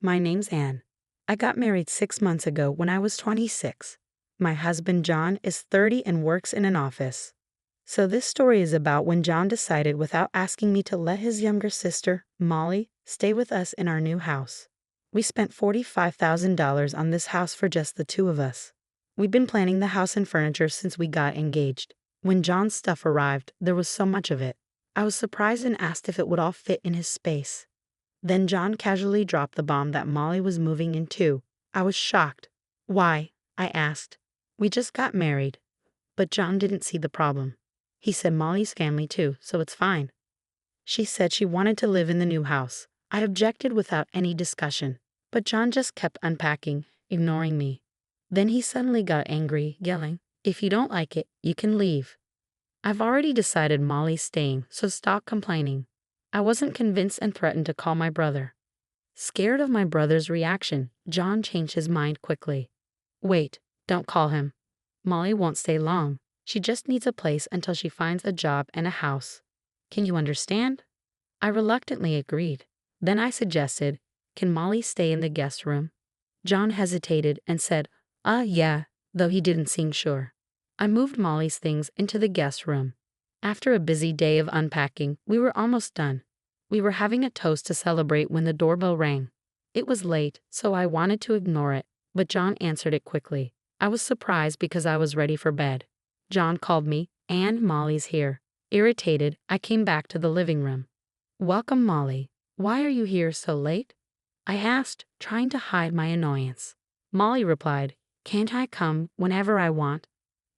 My name's Anne. I got married 6 months ago when I was 26. My husband John is 30 and works in an office. So this story is about when John decided without asking me to let his younger sister, Molly, stay with us in our new house. We spent $45,000 on this house for just the two of us. We've been planning the house and furniture since we got engaged. When John's stuff arrived, there was so much of it. I was surprised and asked if it would all fit in his space. Then John casually dropped the bomb that Molly was moving in too. I was shocked. Why? I asked. We just got married. But John didn't see the problem. He said Molly's family too, so it's fine. She said she wanted to live in the new house. I objected without any discussion. But John just kept unpacking, ignoring me. Then he suddenly got angry, yelling, "If you don't like it, you can leave." I've already decided Molly's staying, so stop complaining. I wasn't convinced and threatened to call my brother. Scared of my brother's reaction, John changed his mind quickly. Wait, don't call him. Molly won't stay long. She just needs a place until she finds a job and a house. Can you understand? I reluctantly agreed. Then I suggested, can Molly stay in the guest room? John hesitated and said, yeah, though he didn't seem sure. I moved Molly's things into the guest room. After a busy day of unpacking, we were almost done. We were having a toast to celebrate when the doorbell rang. It was late, so I wanted to ignore it, but John answered it quickly. I was surprised because I was ready for bed. John called me, and Molly's here. Irritated, I came back to the living room. Welcome, Molly. Why are you here so late? I asked, trying to hide my annoyance. Molly replied, can't I come whenever I want?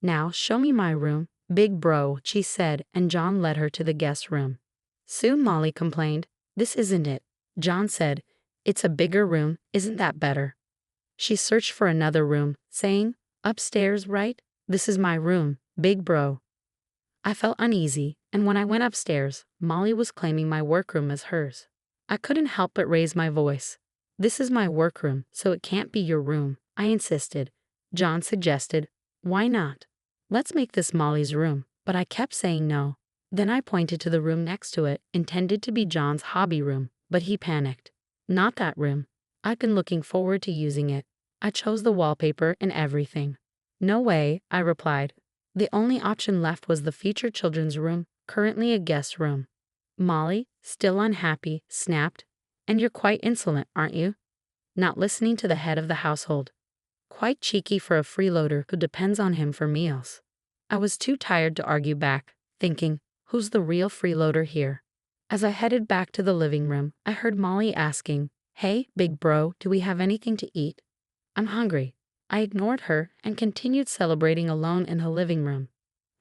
Now show me my room, big bro, she said, and John led her to the guest room. Soon Molly complained, this isn't it. John said, it's a bigger room, isn't that better? She searched for another room, saying, upstairs, right? This is my room, big bro. I felt uneasy, and when I went upstairs, Molly was claiming my workroom as hers. I couldn't help but raise my voice. This is my workroom, so it can't be your room, I insisted. John suggested, why not? Let's make this Molly's room, but I kept saying no. Then I pointed to the room next to it, intended to be John's hobby room, but he panicked. Not that room. I've been looking forward to using it. I chose the wallpaper and everything. No way, I replied. The only option left was the featured children's room, currently a guest room. Molly, still unhappy, snapped, and you're quite insolent, aren't you? Not listening to the head of the household. Quite cheeky for a freeloader who depends on him for meals. I was too tired to argue back, thinking, who's the real freeloader here? As I headed back to the living room, I heard Molly asking, hey, big bro, do we have anything to eat? I'm hungry. I ignored her and continued celebrating alone in the living room.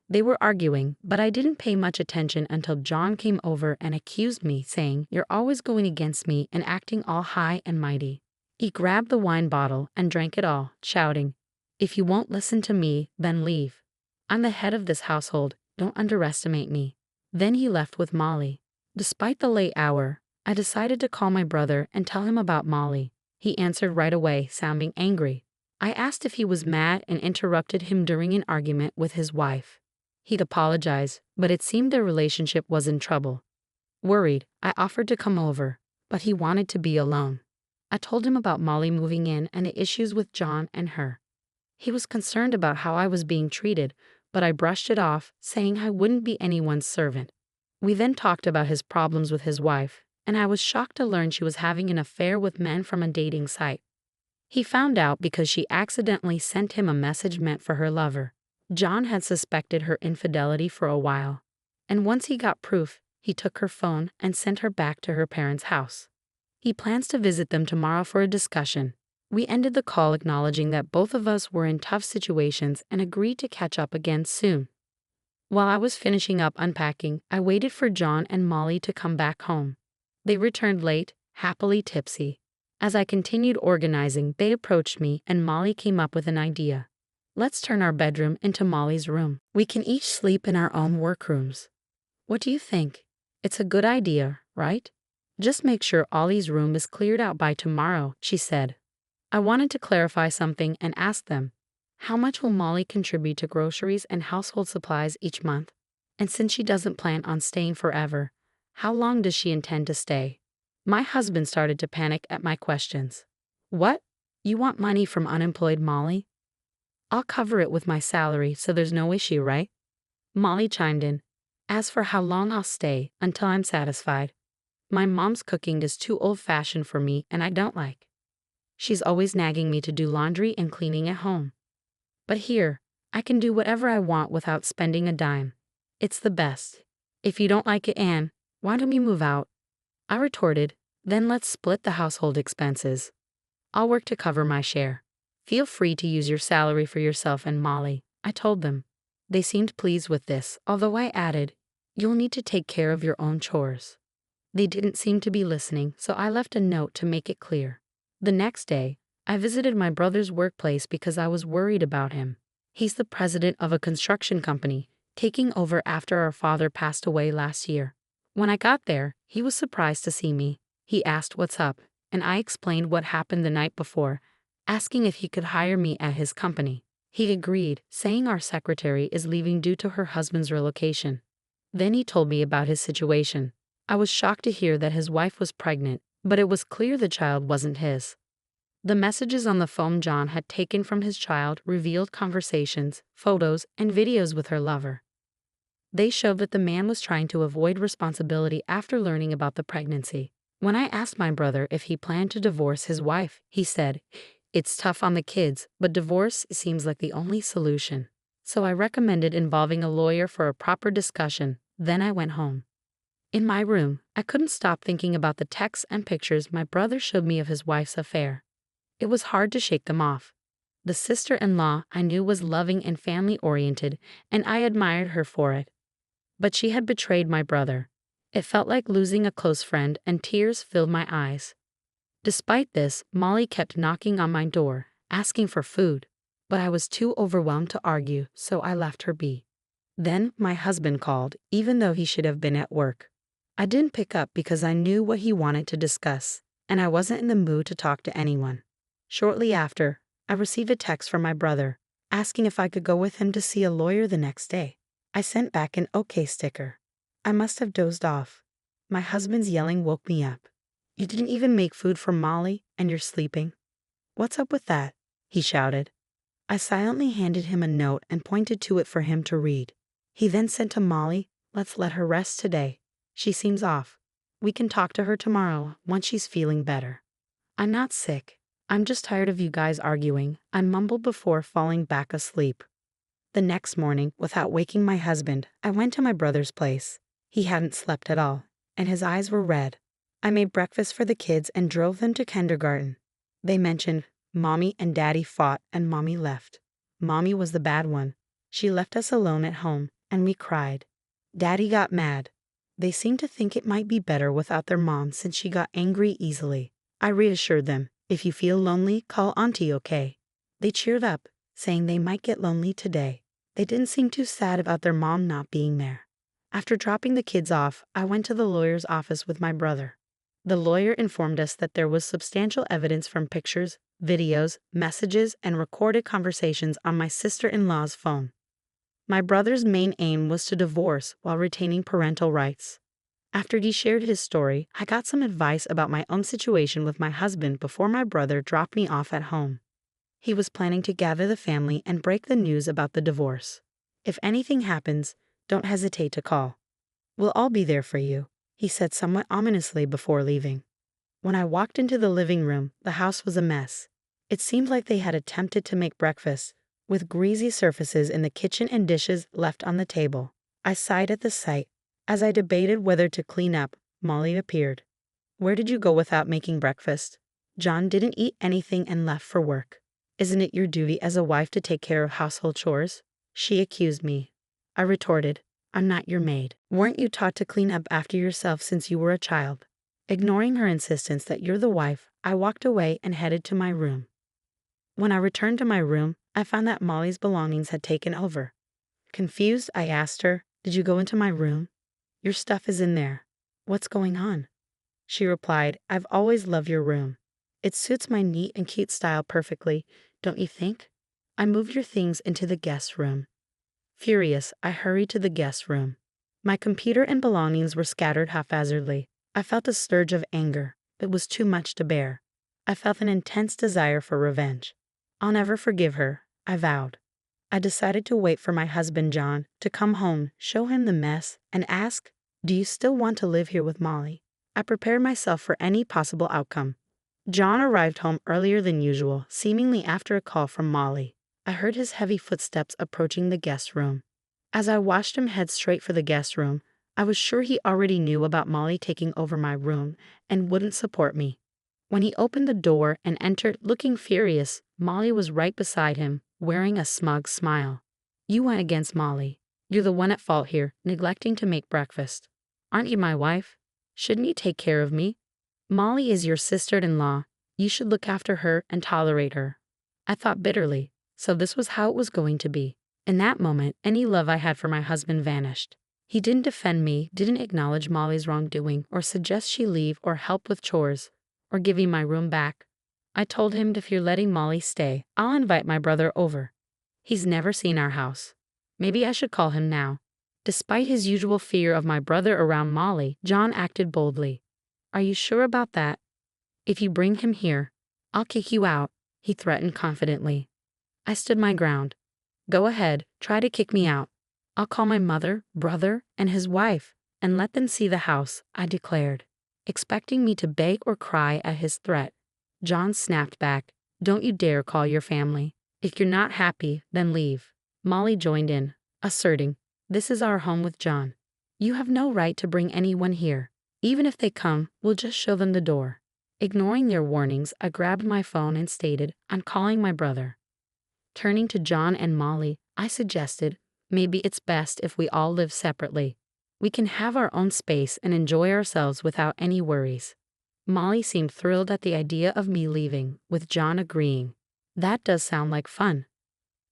They were arguing, but I didn't pay much attention until John came over and accused me, saying, you're always going against me and acting all high and mighty. He grabbed the wine bottle and drank it all, shouting, if you won't listen to me, then leave. I'm the head of this household, don't underestimate me. Then he left with Molly. Despite the late hour, I decided to call my brother and tell him about Molly. He answered right away, sounding angry. I asked if he was mad and interrupted him during an argument with his wife. He'd apologized, but it seemed their relationship was in trouble. Worried, I offered to come over, but he wanted to be alone. I told him about Molly moving in and the issues with John and her. He was concerned about how I was being treated, but I brushed it off, saying I wouldn't be anyone's servant. We then talked about his problems with his wife, and I was shocked to learn she was having an affair with men from a dating site. He found out because she accidentally sent him a message meant for her lover. John had suspected her infidelity for a while, and once he got proof, he took her phone and sent her back to her parents' house. He plans to visit them tomorrow for a discussion. We ended the call acknowledging that both of us were in tough situations and agreed to catch up again soon. While I was finishing up unpacking, I waited for John and Molly to come back home. They returned late, happily tipsy. As I continued organizing, they approached me and Molly came up with an idea. Let's turn our bedroom into Molly's room. We can each sleep in our own workrooms. What do you think? It's a good idea, right? Just make sure Ollie's room is cleared out by tomorrow, she said. I wanted to clarify something and ask them, how much will Molly contribute to groceries and household supplies each month? And since she doesn't plan on staying forever, how long does she intend to stay? My husband started to panic at my questions. What? You want money from unemployed Molly? I'll cover it with my salary, so there's no issue, right? Molly chimed in. As for how long I'll stay, until I'm satisfied. My mom's cooking is too old-fashioned for me and I don't like. She's always nagging me to do laundry and cleaning at home. But here, I can do whatever I want without spending a dime. It's the best. If you don't like it, Anne, why don't we move out? I retorted, then let's split the household expenses. I'll work to cover my share. Feel free to use your salary for yourself and Molly, I told them. They seemed pleased with this, although I added, you'll need to take care of your own chores. They didn't seem to be listening, so I left a note to make it clear. The next day, I visited my brother's workplace because I was worried about him. He's the president of a construction company, taking over after our father passed away last year. When I got there, he was surprised to see me. He asked what's up, and I explained what happened the night before, asking if he could hire me at his company. He agreed, saying our secretary is leaving due to her husband's relocation. Then he told me about his situation. I was shocked to hear that his wife was pregnant, but it was clear the child wasn't his. The messages on the phone John had taken from his child revealed conversations, photos, and videos with her lover. They showed that the man was trying to avoid responsibility after learning about the pregnancy. When I asked my brother if he planned to divorce his wife, he said, it's tough on the kids, but divorce seems like the only solution. So I recommended involving a lawyer for a proper discussion, then I went home. In my room, I couldn't stop thinking about the texts and pictures my brother showed me of his wife's affair. It was hard to shake them off. The sister-in-law I knew was loving and family-oriented, and I admired her for it. But she had betrayed my brother. It felt like losing a close friend, and tears filled my eyes. Despite this, Molly kept knocking on my door, asking for food, but I was too overwhelmed to argue, so I left her be. Then my husband called, even though he should have been at work. I didn't pick up because I knew what he wanted to discuss, and I wasn't in the mood to talk to anyone. Shortly after, I received a text from my brother, asking if I could go with him to see a lawyer the next day. I sent back an OK sticker. I must have dozed off. My husband's yelling woke me up. You didn't even make food for Molly, and you're sleeping? What's up with that? He shouted. I silently handed him a note and pointed to it for him to read. He then said to Molly, let's let her rest today. She seems off. We can talk to her tomorrow, once she's feeling better. I'm not sick. I'm just tired of you guys arguing, I mumbled before falling back asleep. The next morning, without waking my husband, I went to my brother's place. He hadn't slept at all, and his eyes were red. I made breakfast for the kids and drove them to kindergarten. They mentioned, Mommy and Daddy fought and Mommy left. Mommy was the bad one. She left us alone at home, and we cried. Daddy got mad. They seemed to think it might be better without their mom since she got angry easily. I reassured them, if you feel lonely, call Auntie, okay? They cheered up, saying they might get lonely today. They didn't seem too sad about their mom not being there. After dropping the kids off, I went to the lawyer's office with my brother. The lawyer informed us that there was substantial evidence from pictures, videos, messages, and recorded conversations on my sister-in-law's phone. My brother's main aim was to divorce while retaining parental rights. After he shared his story, I got some advice about my own situation with my husband before my brother dropped me off at home. He was planning to gather the family and break the news about the divorce. If anything happens, don't hesitate to call. We'll all be there for you, he said somewhat ominously before leaving. When I walked into the living room, the house was a mess. It seemed like they had attempted to make breakfast, with greasy surfaces in the kitchen and dishes left on the table. I sighed at the sight. As I debated whether to clean up, Molly appeared. Where did you go without making breakfast? John didn't eat anything and left for work. Isn't it your duty as a wife to take care of household chores? She accused me. I retorted, I'm not your maid. Weren't you taught to clean up after yourself since you were a child? Ignoring her insistence that you're the wife, I walked away and headed to my room. When I returned to my room, I found that Molly's belongings had taken over. Confused, I asked her, did you go into my room? Your stuff is in there. What's going on? She replied, I've always loved your room. It suits my neat and cute style perfectly, don't you think? I moved your things into the guest room. Furious, I hurried to the guest room. My computer and belongings were scattered haphazardly. I felt a surge of anger. It was too much to bear. I felt an intense desire for revenge. I'll never forgive her, I vowed. I decided to wait for my husband John to come home, show him the mess, and ask, "Do you still want to live here with Molly?" I prepared myself for any possible outcome. John arrived home earlier than usual, seemingly after a call from Molly. I heard his heavy footsteps approaching the guest room. As I watched him head straight for the guest room, I was sure he already knew about Molly taking over my room and wouldn't support me. When he opened the door and entered looking furious, Molly was right beside him, wearing a smug smile. "You went against Molly. You're the one at fault here, neglecting to make breakfast. Aren't you my wife? Shouldn't you take care of me? Molly is your sister-in-law. You should look after her and tolerate her." I thought bitterly, so this was how it was going to be. In that moment, any love I had for my husband vanished. He didn't defend me, didn't acknowledge Molly's wrongdoing, or suggest she leave or help with chores, or giving my room back. I told him if you're letting Molly stay, I'll invite my brother over. He's never seen our house. Maybe I should call him now. Despite his usual fear of my brother around Molly, John acted boldly. "Are you sure about that? If you bring him here, I'll kick you out," he threatened confidently. I stood my ground. "Go ahead, try to kick me out. I'll call my mother, brother, and his wife, and let them see the house," I declared. Expecting me to beg or cry at his threat, John snapped back, "Don't you dare call your family. If you're not happy, then leave." Molly joined in, asserting, "This is our home with John. You have no right to bring anyone here. Even if they come, we'll just show them the door." Ignoring their warnings, I grabbed my phone and stated, "I'm calling my brother." Turning to John and Molly, I suggested, "Maybe it's best if we all live separately. We can have our own space and enjoy ourselves without any worries." Molly seemed thrilled at the idea of me leaving, with John agreeing. "That does sound like fun.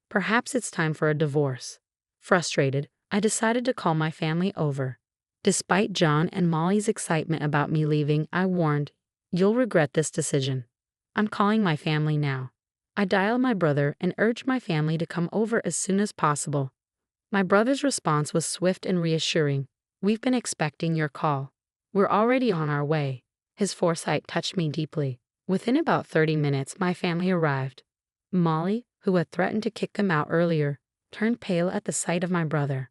Perhaps it's time for a divorce." Frustrated, I decided to call my family over. Despite John and Molly's excitement about me leaving, I warned, "You'll regret this decision. I'm calling my family now." I dialed my brother and urged my family to come over as soon as possible. My brother's response was swift and reassuring. "We've been expecting your call. We're already on our way." His foresight touched me deeply. Within about 30 minutes, my family arrived. Molly, who had threatened to kick them out earlier, turned pale at the sight of my brother.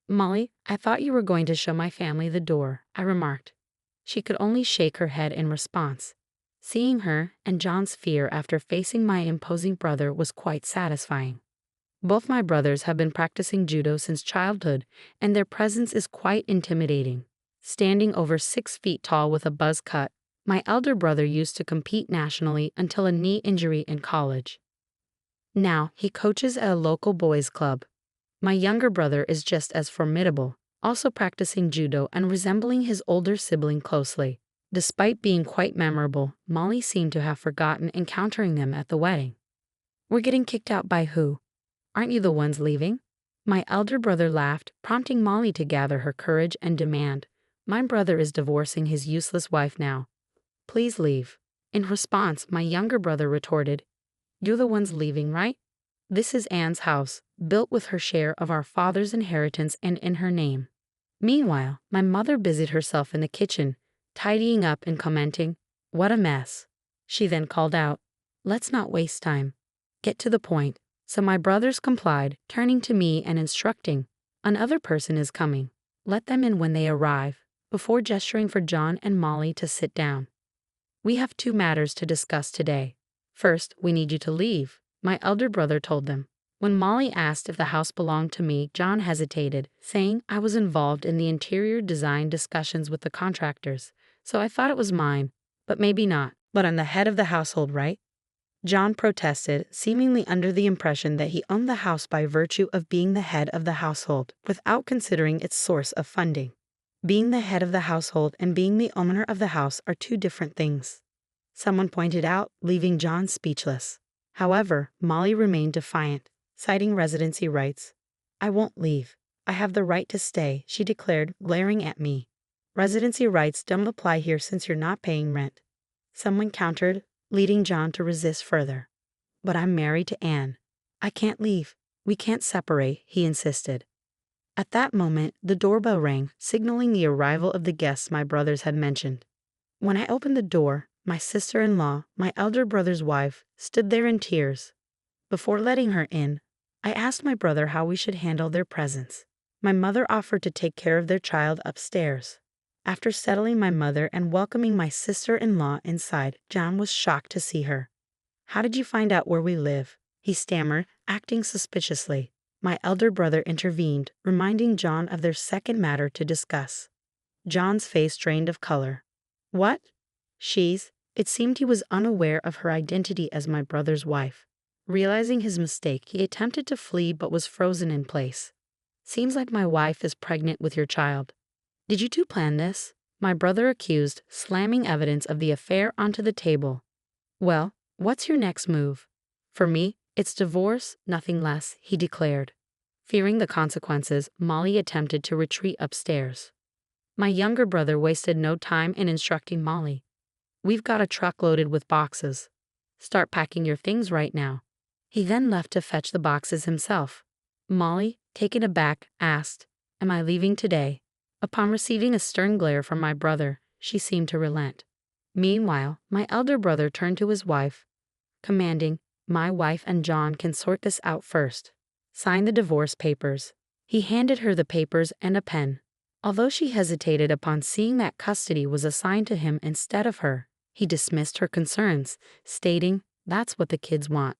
"Molly, I thought you were going to show my family the door," I remarked. She could only shake her head in response. Seeing her and John's fear after facing my imposing brother was quite satisfying. Both my brothers have been practicing judo since childhood, and their presence is quite intimidating. Standing over 6 feet tall with a buzz cut, my elder brother used to compete nationally until a knee injury in college. Now he coaches at a local boys' club. My younger brother is just as formidable, also practicing judo and resembling his older sibling closely. Despite being quite memorable, Molly seemed to have forgotten encountering them at the wedding. "We're getting kicked out by who? Aren't you the ones leaving?" My elder brother laughed, prompting Molly to gather her courage and demand, "My brother is divorcing his useless wife now. Please leave." In response, my younger brother retorted, "You're the ones leaving, right? This is Anne's house, built with her share of our father's inheritance and in her name." Meanwhile, my mother busied herself in the kitchen, tidying up and commenting, "What a mess." She then called out, "Let's not waste time. Get to the point." So my brothers complied, turning to me and instructing, "Another person is coming. Let them in when they arrive," before gesturing for John and Molly to sit down. "We have 2 matters to discuss today. First, we need you to leave," my elder brother told them. When Molly asked if the house belonged to me, John hesitated, saying I was involved in the interior design discussions with the contractors, so I thought it was mine, but maybe not. "But I'm the head of the household, right?" John protested, seemingly under the impression that he owned the house by virtue of being the head of the household, without considering its source of funding. Being the head of the household and being the owner of the house are 2 different things, someone pointed out, leaving John speechless. However, Molly remained defiant, citing residency rights. "I won't leave. I have the right to stay," she declared, glaring at me. "Residency rights don't apply here since you're not paying rent," someone countered, leading John to resist further. "But I'm married to Anne. I can't leave. We can't separate," he insisted. At that moment, the doorbell rang, signaling the arrival of the guests my brothers had mentioned. When I opened the door, my sister-in-law, my elder brother's wife, stood there in tears. Before letting her in, I asked my brother how we should handle their presence. My mother offered to take care of their child upstairs. After settling my mother and welcoming my sister-in-law inside, John was shocked to see her. "How did you find out where we live?" he stammered, acting suspiciously. My elder brother intervened, reminding John of their second matter to discuss. John's face drained of color. "What? She's—" It seemed he was unaware of her identity as my brother's wife. Realizing his mistake, he attempted to flee but was frozen in place. "Seems like my wife is pregnant with your child. Did you two plan this?" my brother accused, slamming evidence of the affair onto the table. "Well, what's your next move?" "For me, it's divorce, nothing less," he declared. Fearing the consequences, Molly attempted to retreat upstairs. My younger brother wasted no time in instructing Molly. "We've got a truck loaded with boxes. Start packing your things right now." He then left to fetch the boxes himself. Molly, taken aback, asked, "Am I leaving today?" Upon receiving a stern glare from my brother, she seemed to relent. Meanwhile, my elder brother turned to his wife, commanding, "My wife and John can sort this out first. Sign the divorce papers." He handed her the papers and a pen. Although she hesitated upon seeing that custody was assigned to him instead of her, he dismissed her concerns, stating, "That's what the kids want.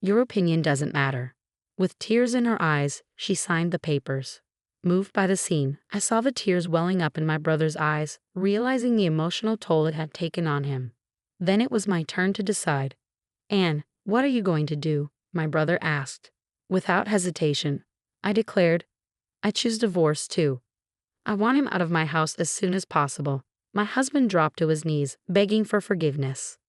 Your opinion doesn't matter." With tears in her eyes, she signed the papers. Moved by the scene, I saw the tears welling up in my brother's eyes, realizing the emotional toll it had taken on him. Then it was my turn to decide. "Anne, what are you going to do?" my brother asked. Without hesitation, I declared, "I choose divorce too. I want him out of my house as soon as possible." My husband dropped to his knees, begging for forgiveness.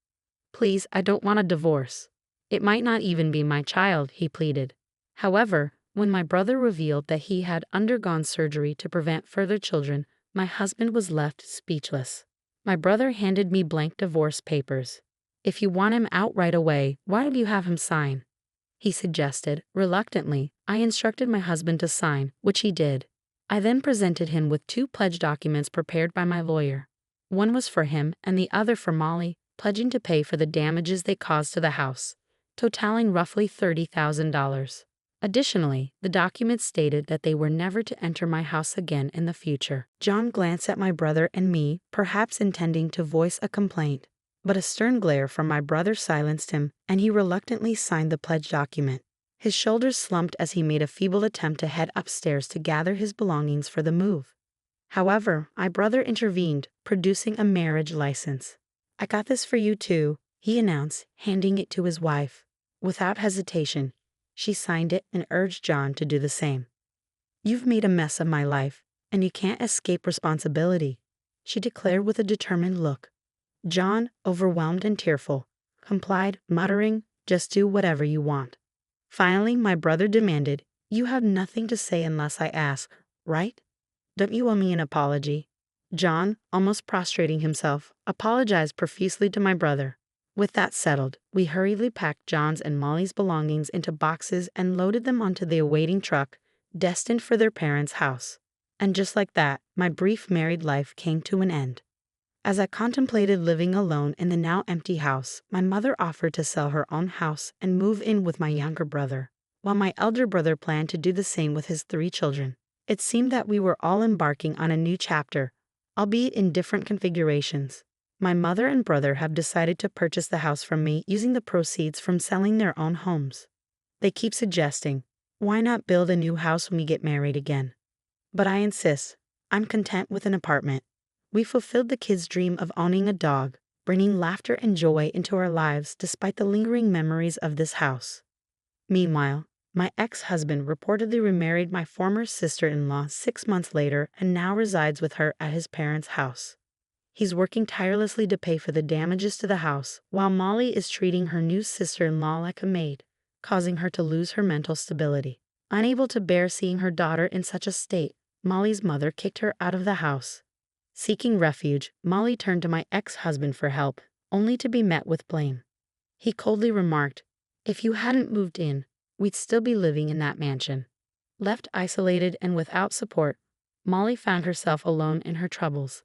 "Please, I don't want a divorce. It might not even be my child," he pleaded. However, when my brother revealed that he had undergone surgery to prevent further children, my husband was left speechless. My brother handed me blank divorce papers. "If you want him out right away, why don't you have him sign?" he suggested. Reluctantly, I instructed my husband to sign, which he did. I then presented him with 2 pledge documents prepared by my lawyer. One was for him and the other for Molly, pledging to pay for the damages they caused to the house, totaling roughly $30,000. Additionally, the documents stated that they were never to enter my house again in the future. John glanced at my brother and me, perhaps intending to voice a complaint, but a stern glare from my brother silenced him, and he reluctantly signed the pledge document. His shoulders slumped as he made a feeble attempt to head upstairs to gather his belongings for the move. However, my brother intervened, producing a marriage license. "I got this for you too," he announced, handing it to his wife. Without hesitation, she signed it and urged John to do the same. "You've made a mess of my life, and you can't escape responsibility," she declared with a determined look. John, overwhelmed and tearful, complied, muttering, "Just do whatever you want." Finally, my brother demanded, "You have nothing to say unless I ask, right? Don't you owe me an apology?" John, almost prostrating himself, apologized profusely to my brother. With that settled, we hurriedly packed John's and Molly's belongings into boxes and loaded them onto the awaiting truck, destined for their parents' house. And just like that, my brief married life came to an end. As I contemplated living alone in the now empty house, my mother offered to sell her own house and move in with my younger brother, while my elder brother planned to do the same with his 3 children. It seemed that we were all embarking on a new chapter, albeit in different configurations. My mother and brother have decided to purchase the house from me using the proceeds from selling their own homes. They keep suggesting, "Why not build a new house when we get married again?" But I insist, I'm content with an apartment. We fulfilled the kids' dream of owning a dog, bringing laughter and joy into our lives despite the lingering memories of this house. Meanwhile, my ex-husband reportedly remarried my former sister-in-law 6 months later and now resides with her at his parents' house. He's working tirelessly to pay for the damages to the house, while Molly is treating her new sister-in-law like a maid, causing her to lose her mental stability. Unable to bear seeing her daughter in such a state, Molly's mother kicked her out of the house. Seeking refuge, Molly turned to my ex-husband for help, only to be met with blame. He coldly remarked, "If you hadn't moved in, we'd still be living in that mansion." Left isolated and without support, Molly found herself alone in her troubles.